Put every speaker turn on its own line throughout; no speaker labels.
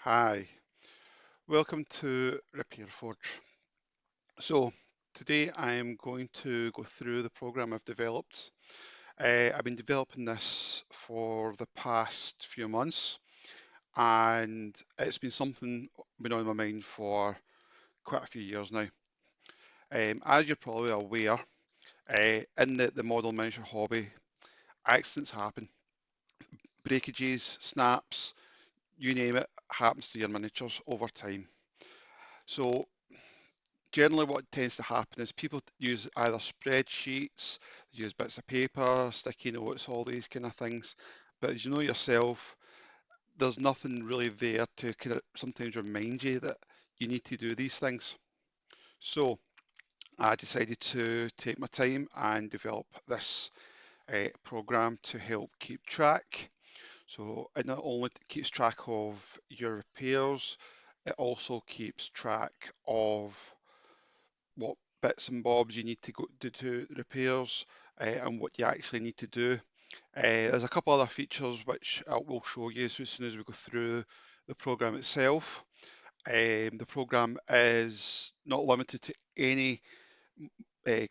Hi, welcome to Repair Forge. So today I am going to go through the program I've developed. I've been developing this for the past few months and it's been something been on my mind for quite a few years now. As you're probably aware, in the model miniature hobby, accidents happen. Breakages, snaps, you name it, happens to your miniatures over time. So generally what tends to happen is people use either spreadsheets, use bits of paper, sticky notes, all these kind of things. But as you know yourself, there's nothing really there to kind of sometimes remind you that you need to do these things. So I decided to take my time and develop this program to help keep track. So it not only keeps track of your repairs, it also keeps track of what bits and bobs you need to go do to repairs and what you actually need to do. There's a couple other features which I will show you as soon as we go through the program itself. The program is not limited to any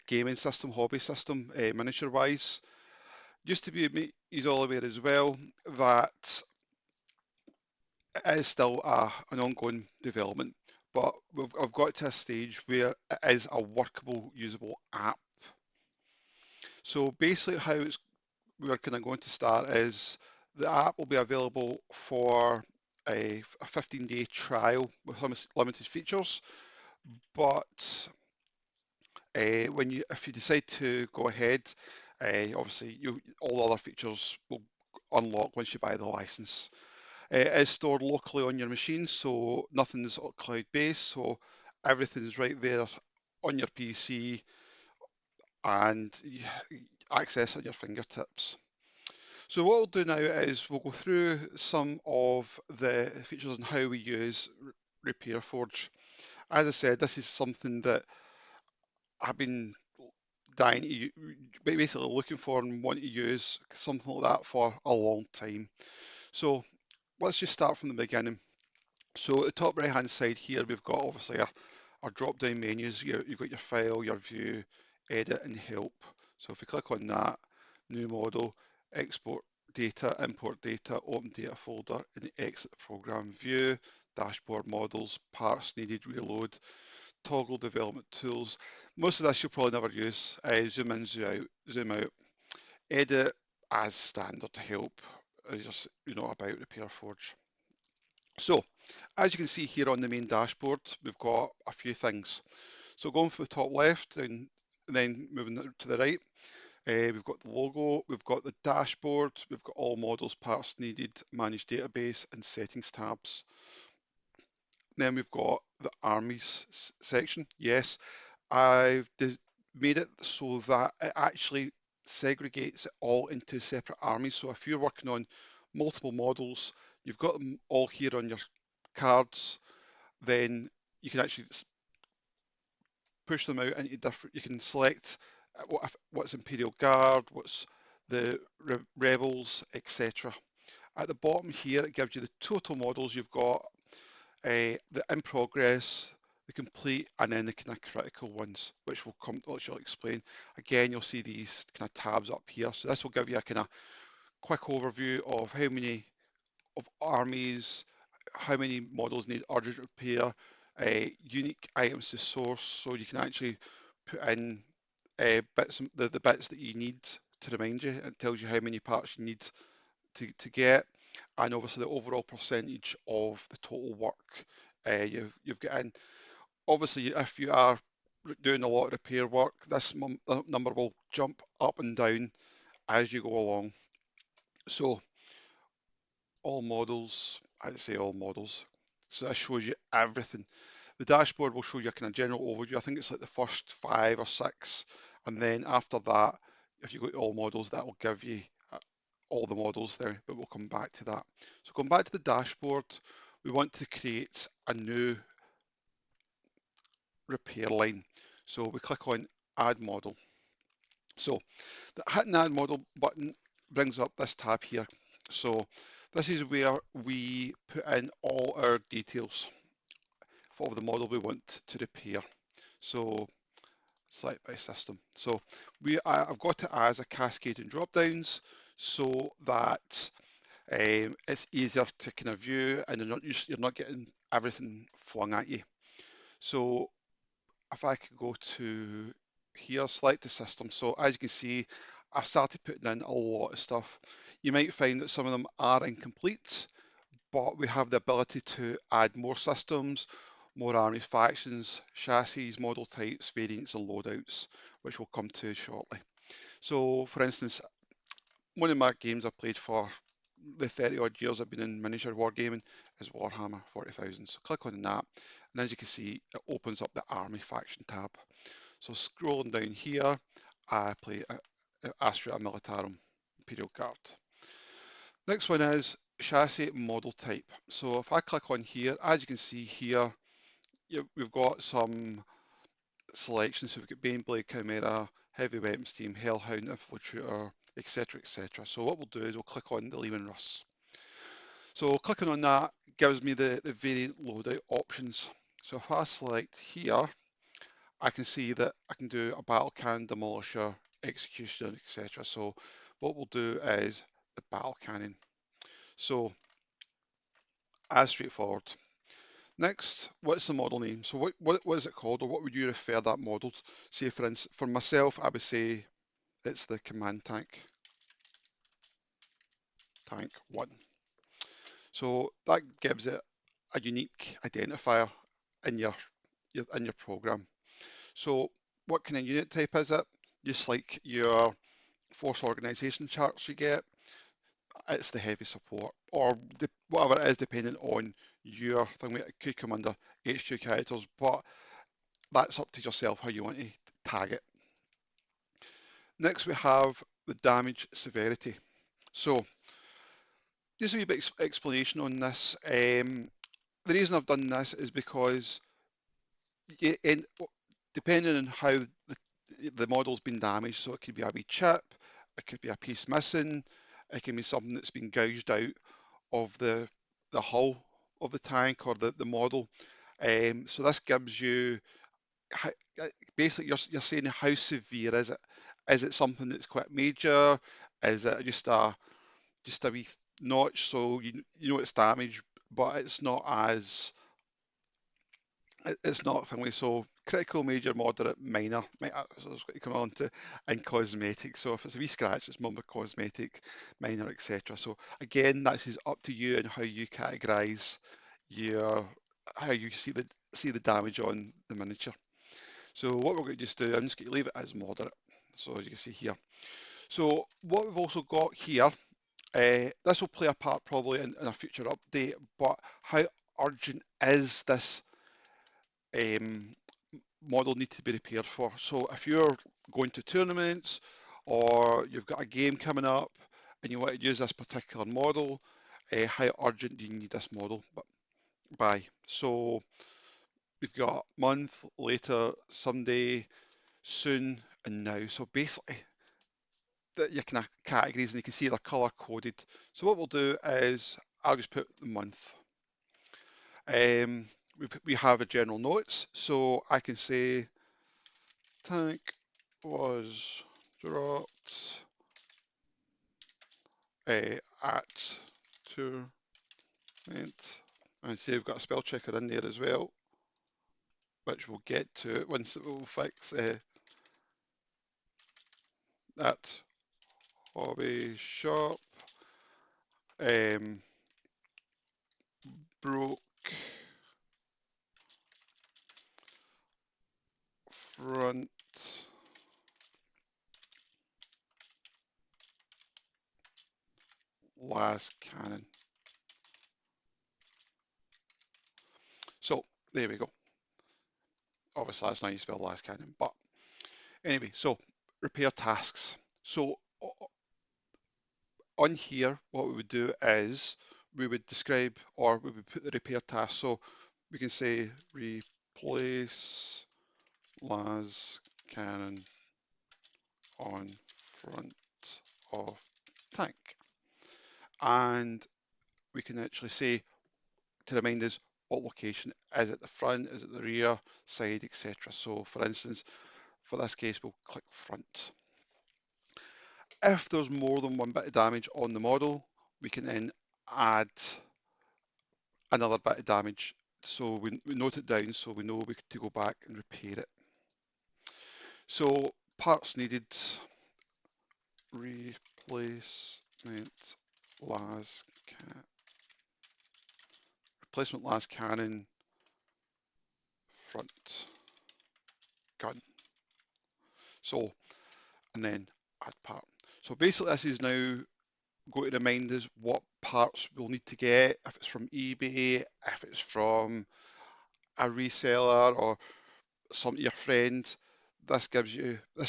gaming system, hobby system, miniature wise. Just to be he's all aware as well that it is still an ongoing development, but I've got to a stage where it is a workable, usable app. So basically, we're kind of going to start is the app will be available for a 15-day trial with limited features. But if you decide to go ahead, obviously all other features will unlock once you buy the license. It is stored locally on your machine, so nothing's cloud-based, so everything's right there on your PC and access on your fingertips. So what we'll do now is we'll go through some of the features and how we use Repair Forge. As I said, this is something that I've been dying to, basically looking for and wanting to use something like that for a long time. So let's just start from the beginning. So at the top right hand side here, we've got obviously our drop down menus. You've got your file, your view, edit and help. So if we click on that, new model, export data, import data, open data folder, and exit the program view, dashboard models, parts needed, reload, toggle development tools. Most of this you'll probably never use. Zoom in, zoom out, edit as standard help. Just about Repair Forge. So, as you can see here on the main dashboard, we've got a few things. So going from the top left and then moving to the right, we've got the logo, we've got the dashboard, we've got all models, parts needed, manage database and settings tabs. Then we've got the armies section. Yes, I've made it so that it actually segregates it all into separate armies. So if you're working on multiple models, you've got them all here on your cards, then you can actually push them out into different. You can select what's Imperial Guard, what's the rebels, etc. At the bottom here, it gives you the total models you've got, the in progress, the complete, and then the kind of critical ones, which I'll explain. Again, you'll see these kind of tabs up here. So this will give you a kind of quick overview of how many of armies, how many models need urgent repair, unique items to source, so you can actually put in the bits that you need to remind you. It tells you how many parts you need to get, and obviously the overall percentage of the total work you've got in. Obviously, if you are doing a lot of repair work, this number will jump up and down as you go along. So all models, I'd say all models. So that shows you everything. The dashboard will show you a kind of general overview. I think it's like the first 5 or 6, and then after that, if you go to all models, that will give you all the models there, but we'll come back to that. So going back to the dashboard, we want to create a new repair line. So we click on Add Model. So the hitting Add Model button brings up this tab here. So This is where we put in all our details for the model we want to repair. So select by system. So I've got it as a cascading drop downs so that it's easier to kind of view and you're not getting everything flung at you. So if I could go to here, select the system. So as you can see, I've started putting in a lot of stuff. You might find that some of them are incomplete, but we have the ability to add more systems, more armies, factions, chassis, model types, variants, and loadouts, which we'll come to shortly. So, for instance, one of my games I played for the 30 odd years I've been in miniature wargaming is Warhammer 40,000. So click on that, and as you can see, it opens up the army faction tab. So scrolling down here, I play Astra Militarum Imperial Guard. Next one is chassis model type. So if I click on here, as you can see here, we've got some selections. So we've got Baneblade, Chimera, Heavy Weapons Team, Hellhound, Infiltrator, etc., etc. So what we'll do is we'll click on the Leman Russ. So clicking on that gives me the variant loadout options. So if I select here, I can see that I can do a battle cannon, demolisher, executioner, etc. So what we'll do is the battle cannon. So as straightforward. Next, what's the model name? So what is it called, or what would you refer that model to? Say for instance, for myself, I would say it's the command tank 1. So that gives it a unique identifier in your program. So what kind of unit type is it? Just like your force organization charts you get, it's the heavy support, or whatever it is, depending on your thing. It could come under HQ characters, but that's up to yourself how you want to tag it. Next, we have the damage severity. So just a wee bit explanation on this. The reason I've done this is because depending on how the model's been damaged, so it could be a wee chip, it could be a piece missing, it can be something that's been gouged out of the hull of the tank or the model. So this gives you basically you're saying how severe is it? Is it something that's quite major? Is it just a wee notch so you know it's damaged, but it's not as it's not family. So critical, major, moderate, minor. That's what you come on to, and cosmetic. So if it's a wee scratch, it's more cosmetic, minor, etc. So again, this is up to you and how you categorise your how you see the damage on the miniature. So what we're going to just do, I'm just going to leave it as moderate. So as you can see here. So what we've also got here, this will play a part probably in a future update, but how urgent is this um, model need to be repaired for? So if you're going to tournaments or you've got a game coming up and you want to use this particular model, how urgent do you need this model by? So we've got month, later, someday, soon, and now. So basically, your kind of categories, and you can see they're color coded. So what we'll do is I'll just put the month. We have a general notes, so I can say tank was dropped at tournament, and see we've got a spell checker in there as well, which we'll get to once we'll fix that hobby shop. Broke front last cannon. So there we go. Obviously that's not how you spell last cannon, but anyway, so repair tasks. So on here, what we would do is we would describe or we would put the repair task. So we can say replace las cannon on front of tank. And we can actually say to remind us what location is it, the front, is it the rear, side, etc. So for instance, for this case, we'll click front. If there's more than one bit of damage on the model, we can then add another bit of damage. So we note it down so we know to go back and repair it. So parts needed, replacement las replacement las cannon, front gun. So, and then add part. So basically this is now going to remind us what parts we'll need to get, if it's from eBay, if it's from a reseller or some of your friends. This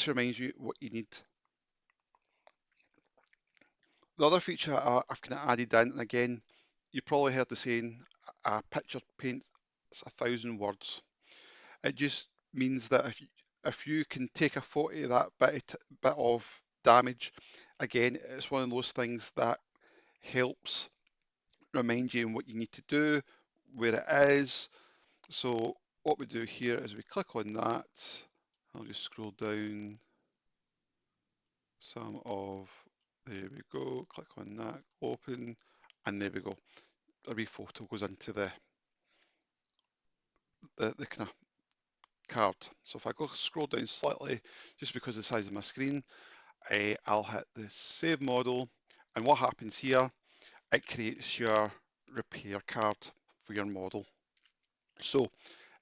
reminds you what you need. The other feature I've kind of added in, and again, you probably heard the saying, a picture paints 1,000 words. It just means that if you can take a photo of that bit of damage, again, it's one of those things that helps remind you what you need to do, where it is. So what we do here is we click on that. I'll just scroll down there we go, click on that, open, and there we go. A wee photo goes into the kind of card. So if I go scroll down slightly, just because of the size of my screen, I'll hit the save model, and what happens here, it creates your repair card for your model. So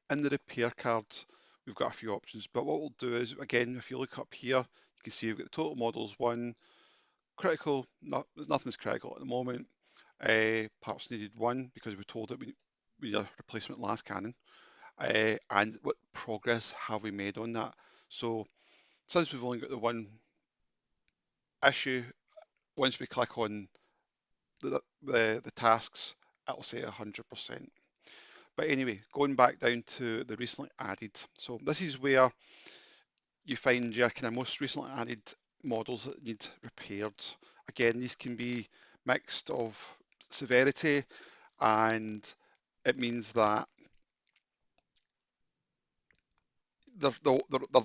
in the repair card, we've got a few options, but what we'll do is, again, if you look up here, you can see we've got the total models 1, critical, nothing's critical at the moment. Parts needed 1 because we told it we need a replacement las cannon. And what progress have we made on that? So since we've only got the one issue, once we click on the tasks, it'll say 100%. But anyway, going back down to the recently added. So this is where you find your kind of most recently added models that need repaired. Again, these can be mixed of severity, and it means that they're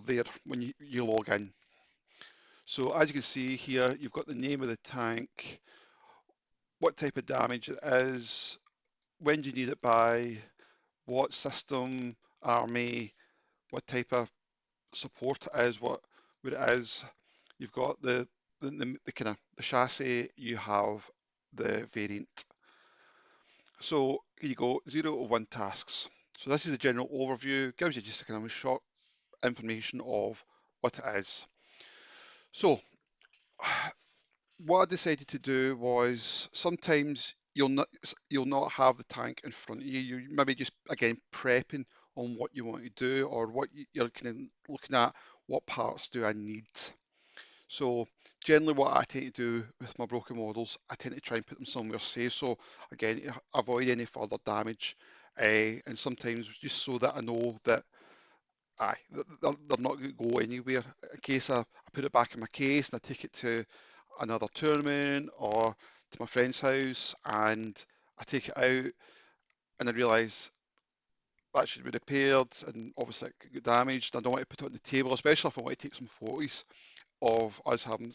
there when you log in. So as you can see here, you've got the name of the tank, what type of damage it is, when do you need it by, what system, army, what type of support it is, what it is. You've got the kind of the chassis, you have the variant. So here you go, 0 to 1 tasks. So this is the general overview, gives you just a kind of a short information of what it is. So what I decided to do was sometimes you'll not have the tank in front of you. You maybe just again prepping on what you want to do or what you're kind of looking at. What parts do I need? So generally, what I tend to do with my broken models, I tend to try and put them somewhere safe. So again, avoid any further damage, and sometimes just so that I know that they're not going to go anywhere. In case I put it back in my case and I take it to another tournament or to my friend's house and I take it out and I realise that should be repaired and obviously it could get damaged. I don't want to put it on the table, especially if I want to take some photos of us having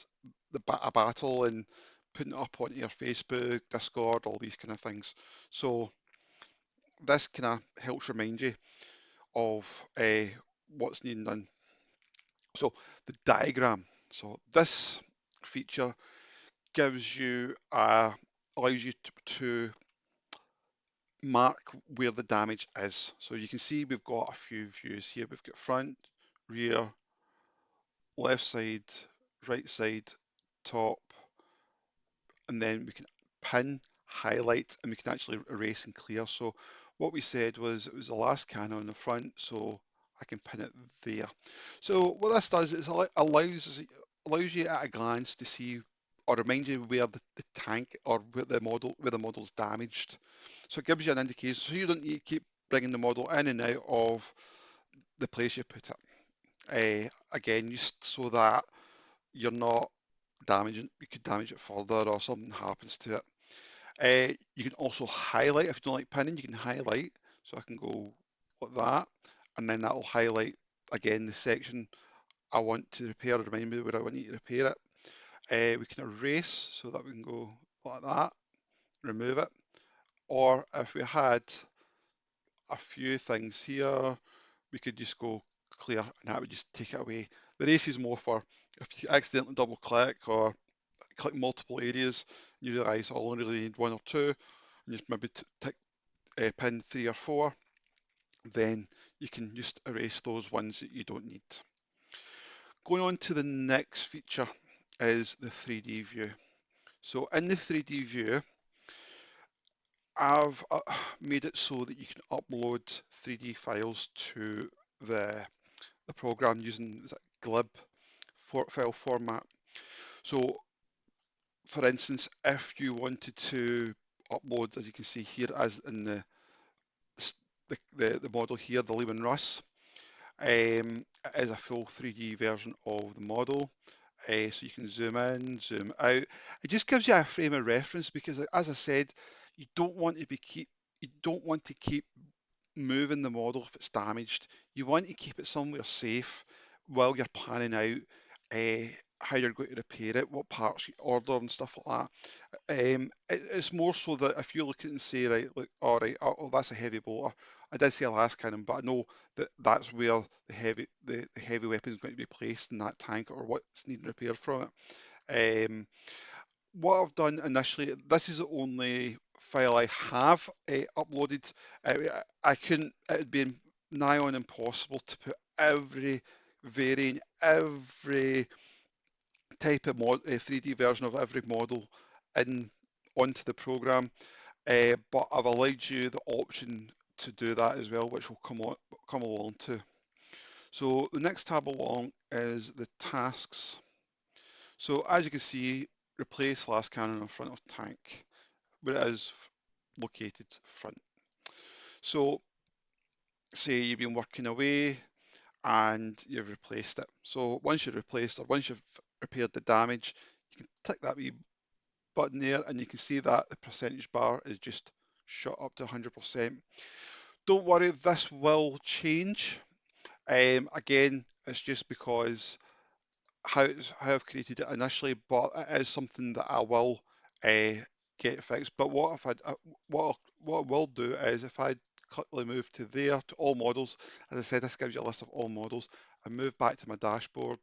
a battle and putting it up onto your Facebook, Discord, all these kind of things. So this kind of helps remind you of what's needing done. So the diagram. So this feature gives you allows you to mark where the damage is. So you can see we've got a few views here. We've got front, rear, left side, right side, top, and then we can pin, highlight, and we can actually erase and clear. So what we said was it was the last can on the front, so I can pin it there. So what this does is allows you at a glance to see or remind you where the tank or where the model's damaged. So it gives you an indication, so you don't need to keep bringing the model in and out of the place you put it. Again, just so that you're not damaging, you could damage it further or something happens to it. You can also highlight. If you don't like pinning, you can highlight. So I can go like that, and then that'll highlight again the section I want to repair, remind me where I want to repair it. We can erase so that we can go like that, remove it. Or if we had a few things here, we could just go clear and that would just take it away. The erase is more for if you accidentally double click or click multiple areas, you realise I only really need one or two, and just maybe tick pin 3 or 4, then you can just erase those ones that you don't need. Going on to the next feature is the 3D view. So in the 3D view, I've made it so that you can upload 3D files to the program using glib file format. So for instance, if you wanted to upload, as you can see here, as in the model here, the Lehman Russ, it is a full 3D version of the model. So you can zoom in, zoom out. It just gives you a frame of reference because, as I said, you don't want to keep moving the model if it's damaged. You want to keep it somewhere safe while you're planning out how you're going to repair it, what parts you order and stuff like that. It's more so that if you look at it and say, right, look, all right, oh, that's a heavy bolter. I did say a last cannon, but I know that that's where the heavy weapon is going to be placed in that tank or what's needing repaired from it. What I've done initially, this is the only file I have uploaded. I couldn't, it would be nigh on impossible to put every variant, every type of 3D version of every model in onto the program, but I've allowed you the option to do that as well, which will come along to. So the next tab along is the tasks. So as you can see, replace last cannon in front of tank, where it is located front. So say you've been working away and you've replaced it. So once you've replaced or once you've repaired the damage, you can tick that wee button there and you can see that the percentage bar is just shot up to 100%. Don't worry, this will change. Again, it's just because how I've created it initially, but it is something that I will get fixed. But what I will do is if I quickly move to there to all models, as I said, this gives you a list of all models. I move back to my dashboard.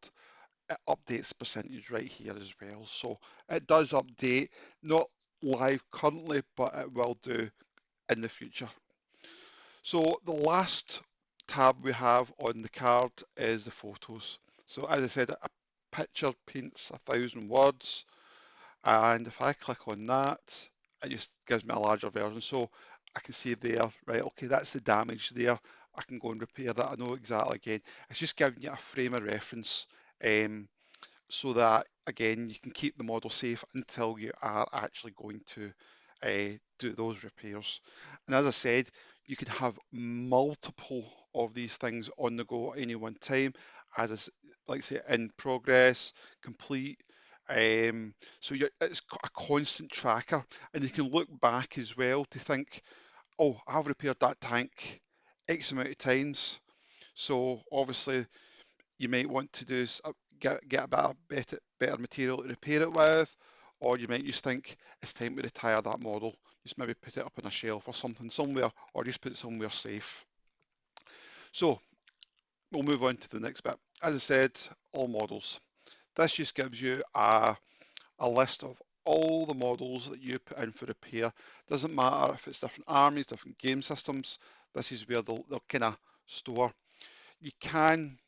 It updates percentage right here as well. So it does update, not live currently, but it will do in the future. So the last tab we have on the card is the photos. So as I said, a picture paints 1,000 words, and if I click on that, it just gives me a larger version. So I can see there, right, okay, that's the damage there. I can go and repair that. I know exactly again. It's just giving you a frame of reference. So that again you can keep the model safe until you are actually going to do those repairs. And as I said, you can have multiple of these things on the go at any one time, as like I say, in progress, complete. So it's a constant tracker, and you can look back as well to think, oh, I've repaired that tank X amount of times. So obviously you might want to do get a better material to repair it with, or you might just think it's time to retire that model. Just maybe put it up on a shelf or something somewhere, or just put it somewhere safe. So we'll move on to the next bit. As I said, all models. This just gives you a list of all the models that you put in for repair. Doesn't matter if it's different armies, different game systems. This is where they'll kind of store. You can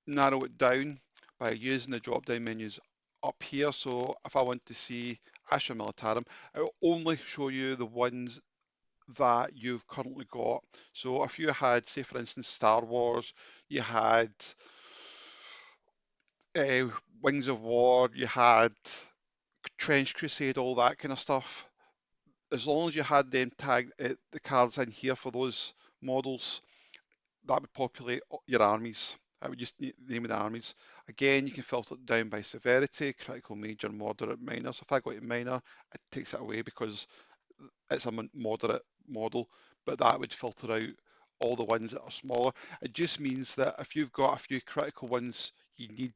narrow it down by using the drop down menus up here. So if I want to see Astra Militarum, it will only show you the ones that you've currently got. So if you had, say for instance, Star Wars, you had uh, Wings of War, you had Trench Crusade, all that kind of stuff. As long as you had them tagged the cards in here for those models, that would populate your armies. I would just name of the armies. Again, you can filter it down by severity, critical, major, moderate, minor. So if I go to minor, it takes it away because it's a moderate model, but that would filter out all the ones that are smaller. It just means that if you've got a few critical ones you need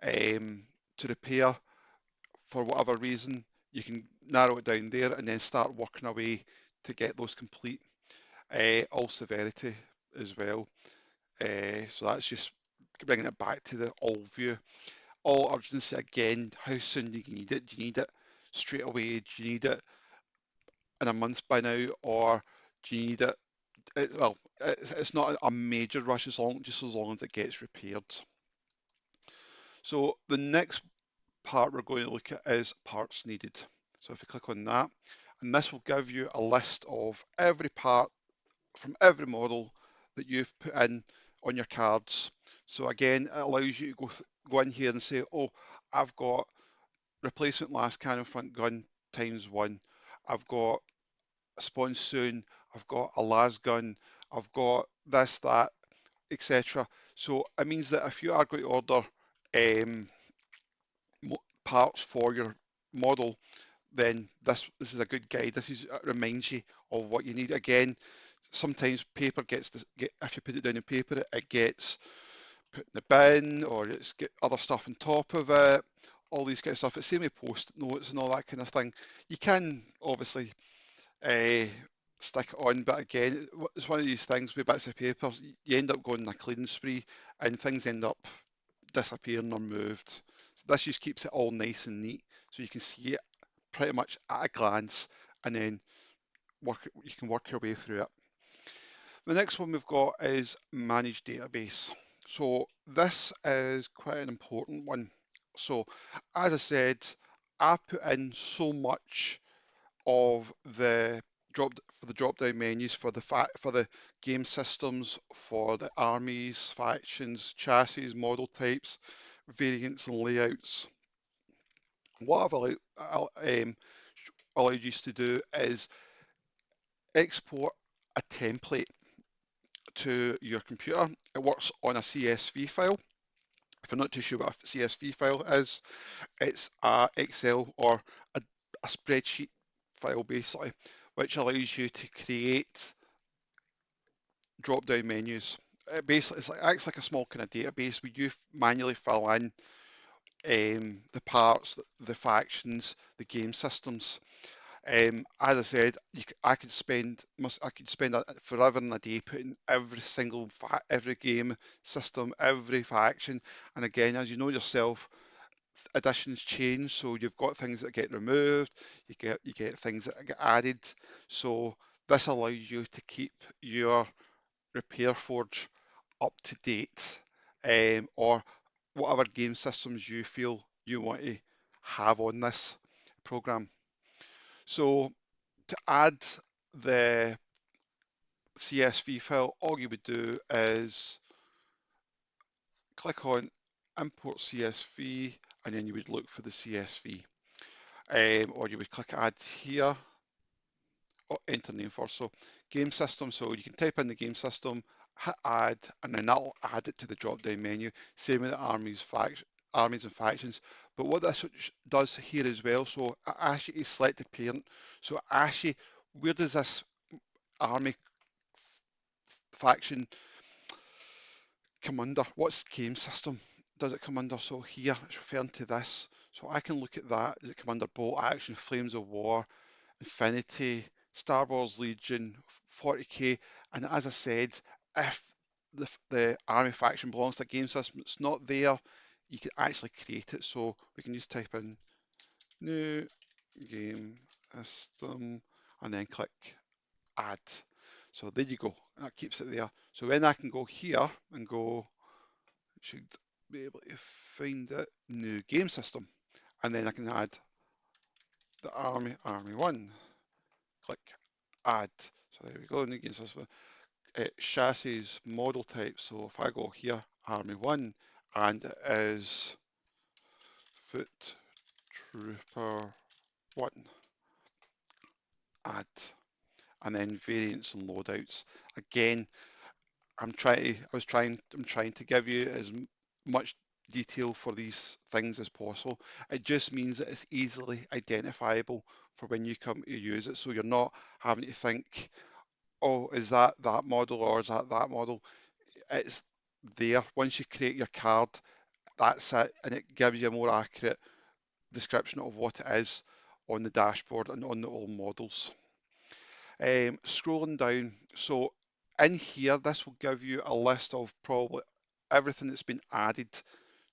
to repair for whatever reason, you can narrow it down there and then start working away to get those complete. All severity as well. So that's just bringing it back to the all view. All urgency again, how soon do you need it? Do you need it straight away? Do you need it in a month by now? Or do you need it, well, it's not a major rush just as long as it gets repaired. So the next part we're going to look at is parts needed. So if you click on that, and this will give you a list of every part from every model that you've put in on your cards. So again, it allows you to go in here and say, oh, I've got replacement last cannon front gun ×1. I've got a sponsoon. I've got a las gun. I've got this, that, etc. So it means that if you are going to order um, parts for your model, then this is a good guide. It reminds you of what you need. Again, sometimes paper if you put it down in paper, it gets put in the bin, or it's get other stuff on top of it, all these kind of stuff. It's same with post notes and all that kind of thing. You can obviously uh, stick it on, but again, it's one of these things with bits of paper, you end up going on a cleaning spree and things end up disappearing or moved. So this just keeps it all nice and neat, so you can see it pretty much at a glance, and then you can work your way through it. The next one we've got is manage database. So this is quite an important one. So as I said, I put in so much of the drop down menus for the game systems, for the armies, factions, chassis, model types, variants and layouts. What allowed you to do is export a template to your computer. It works on a CSV file. If you're not too sure what a CSV file is, it's a Excel or a spreadsheet file basically, which allows you to create drop-down menus. Basically, acts like a small kind of database where you manually fill in the parts, the factions, the game systems. As I said, I could spend forever in a day putting every game system, every faction, and again, as you know yourself, additions change. So you've got things that get removed, you get things that get added. So this allows you to keep your repair forge up to date, or whatever game systems you feel you want to have on this program. So to add the CSV file, all you would do is click on import CSV, and then you would look for the CSV, or you would click add here, or enter name first. So game system, so you can type in the game system, hit add, and then that'll add it to the drop down menu. Same with the armies and factions. But what this does here as well, so it asks you to select the parent. So it asks you, where does this army faction come under? What's game system does it come under? So here it's referring to this. So I can look at that. Does it come under Bolt Action, Flames of War, Infinity, Star Wars Legion, 40k? And as I said, if the army faction belongs to a game system, it's not there, you can actually create it. So we can just type in new game system and then click add. So there you go, that keeps it there. So then I can go here and go, should be able to find it, new game system, and then I can add the army 1, click add. So there we go, new game system. Chassis model type, so if I go here, army 1, and it is foot trooper 1, add, and then variants and loadouts. Again, I'm trying to give you as much detail for these things as possible. It just means that it's easily identifiable for when you come to use it, so you're not having to think, oh, is that that model or is that that model? It's there. Once you create your card, that's it, and it gives you a more accurate description of what it is on the dashboard and on the all models. Scrolling down, so in here, this will give you a list of probably everything that's been added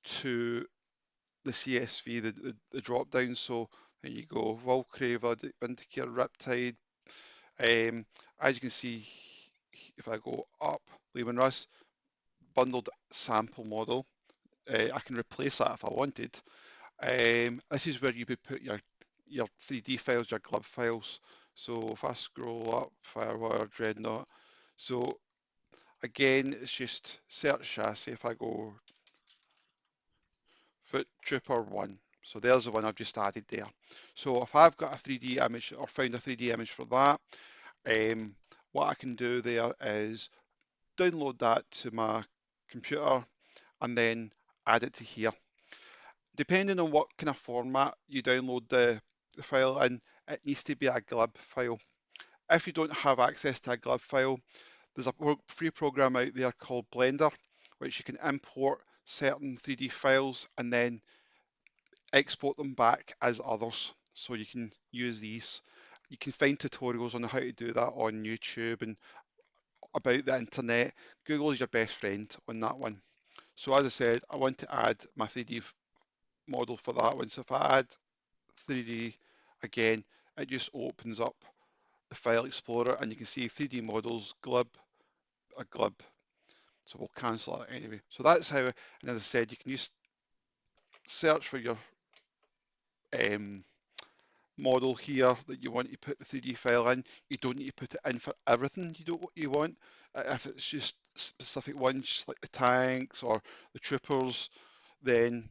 to the CSV, the drop down. So there you go, Valkyrie, Vindicare, Riptide. As you can see, if I go up, Lehman Russ, bundled sample model. I can replace that if I wanted. This is where you would put your 3D files, your glib files. So if I scroll up, Firewire, Dreadnought. So again, it's just search chassis. If I go Foot Trooper 1. So there's the one I've just added there. So if I've got a 3D image or found a 3D image for that, what I can do there is download that to my computer and then add it to here. Depending on what kind of format you download the file in, it needs to be a glib file. If you don't have access to a glib file, there's a free program out there called Blender, which you can import certain 3D files and then export them back as others. So you can use these. You can find tutorials on how to do that on YouTube and about the internet. Google is your best friend on that one. So as I said, I want to add my 3D model for that one. So if I add 3D again, it just opens up the file explorer and you can see 3D models, glib, a glib. So we'll cancel that anyway. So that's how, and as I said, you can use search for your um, model here that you want to put the 3D file in. You don't need to put it in for everything you want. If it's just specific ones like the tanks or the troopers, then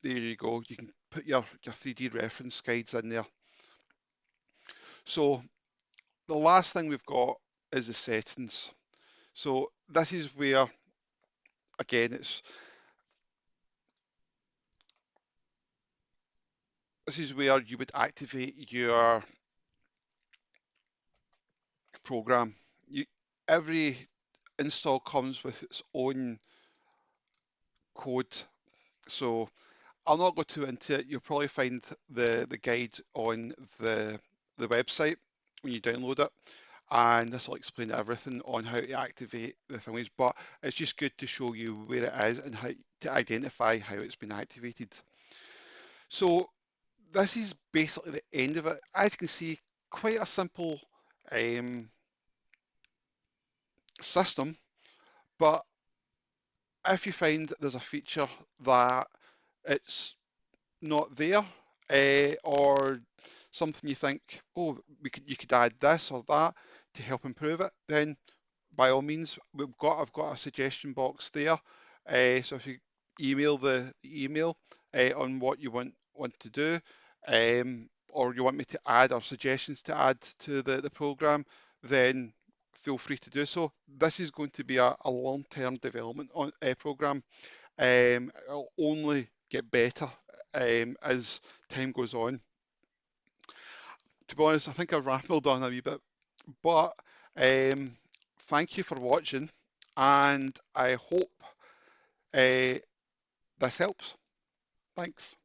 there you go. You can put your 3D reference guides in there. So the last thing we've got is the settings. So this is where, again, this is where you would activate your program. Every install comes with its own code. So I'll not go too into it. You'll probably find the guide on the website when you download it, and this will explain everything on how to activate the thingies. But it's just good to show you where it is and how to identify how it's been activated. So this is basically the end of it. As you can see, quite a simple um, system, but if you find there's a feature that it's not there, or something you think, oh, you could add this or that to help improve it, then by all means, I've got a suggestion box there. So if you email the email on what you want to do, or you want me to add or suggestions to add to the program, then feel free to do so. This is going to be a long-term development on a program. It'll only get better as time goes on. To be honest, I think I've rambled on a wee bit, but um, thank you for watching, and I hope this helps. Thanks.